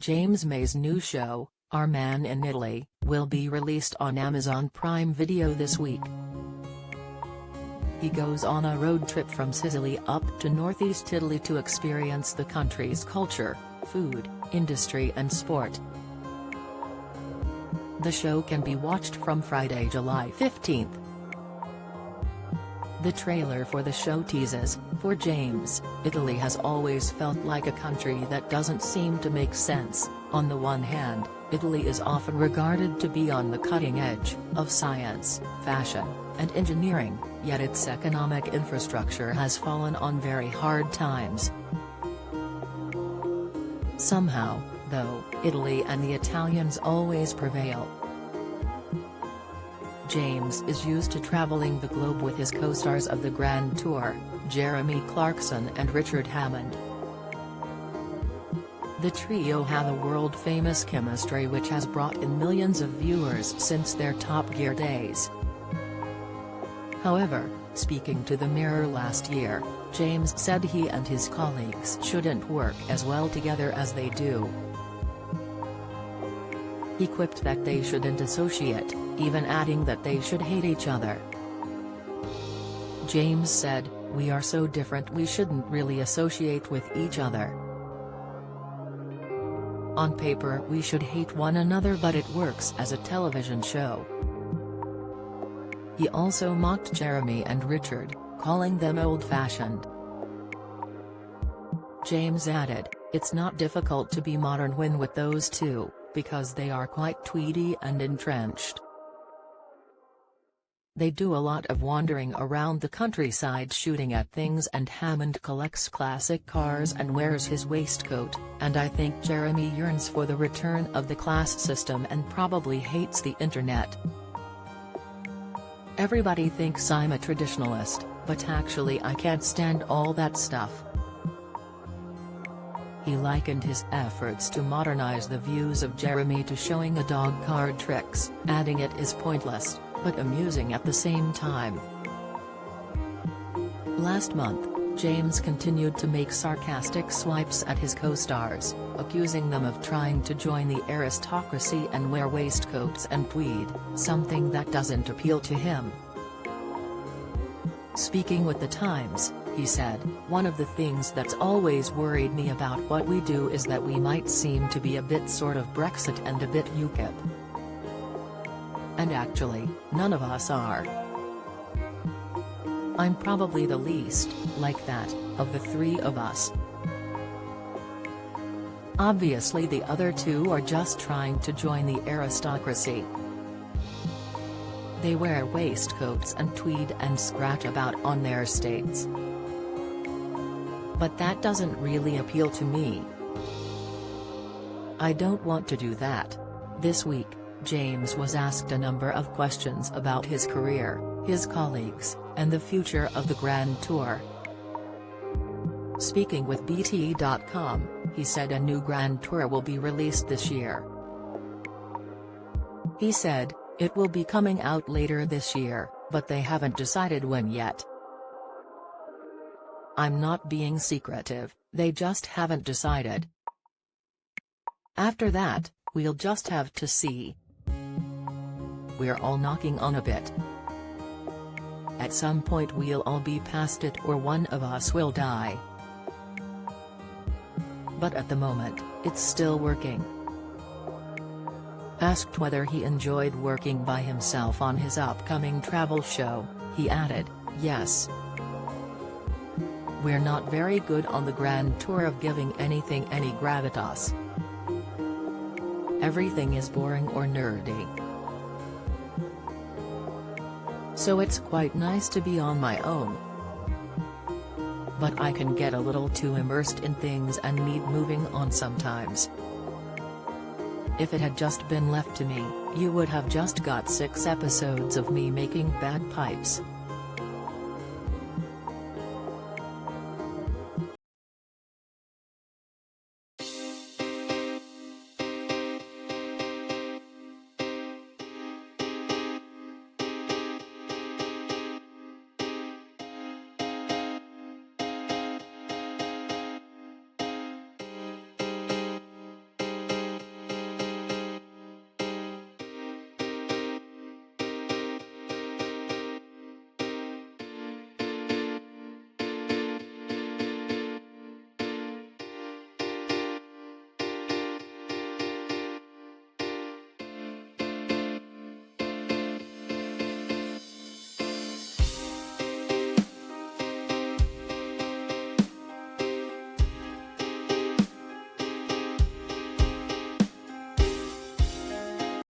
James May's new show, Our Man in Italy, will be released on Amazon Prime Video this week. He goes on a road trip from Sicily up to northeast Italy to experience the country's culture, food, industry and sport. The show can be watched from Friday, July 15th. The trailer for the show teases, "For James, Italy has always felt like a country that doesn't seem to make sense. On the one hand, Italy is often regarded to be on the cutting edge of science, fashion, and engineering, yet its economic infrastructure has fallen on very hard times. Somehow, though, Italy and the Italians always prevail." James is used to traveling the globe with his co-stars of the Grand Tour, Jeremy Clarkson and Richard Hammond. The trio have a world-famous chemistry which has brought in millions of viewers since their Top Gear days. However, speaking to the Mirror last year, James said he and his colleagues shouldn't work as well together as they do. He quipped that they shouldn't associate, even adding that they should hate each other. James said, "We are so different we shouldn't really associate with each other. On paper we should hate one another, but it works as a television show." He also mocked Jeremy and Richard, calling them old-fashioned. James added, "It's not difficult to be modern when with those two, because they are quite tweedy and entrenched. They do a lot of wandering around the countryside shooting at things, and Hammond collects classic cars and wears his waistcoat, and I think Jeremy yearns for the return of the class system and probably hates the internet. Everybody thinks I'm a traditionalist, but actually I can't stand all that stuff." He likened his efforts to modernize the views of Jeremy to showing a dog card tricks, adding it is pointless, but amusing at the same time. Last month, James continued to make sarcastic swipes at his co-stars, accusing them of trying to join the aristocracy and wear waistcoats and tweed, something that doesn't appeal to him. Speaking with The Times, he said, "One of the things that's always worried me about what we do is that we might seem to be a bit sort of Brexit and a bit UKIP. And actually, none of us are. I'm probably the least like that of the three of us. Obviously the other two are just trying to join the aristocracy. They wear waistcoats and tweed and scratch about on their states. But that doesn't really appeal to me. I don't want to do that." This week, James was asked a number of questions about his career, his colleagues, and the future of the Grand Tour. Speaking with BT.com, he said a new Grand Tour will be released this year. He said, "It will be coming out later this year, but they haven't decided when yet. I'm not being secretive, they just haven't decided. After that, we'll just have to see. We're all knocking on a bit. At some point we'll all be past it or one of us will die. But at the moment, it's still working." Asked whether he enjoyed working by himself on his upcoming travel show, he added, "Yes. We're not very good on the Grand Tour of giving anything any gravitas. Everything is boring or nerdy. So it's quite nice to be on my own. But I can get a little too immersed in things and need moving on sometimes. If it had just been left to me, you would have just got 6 episodes of me making bagpipes."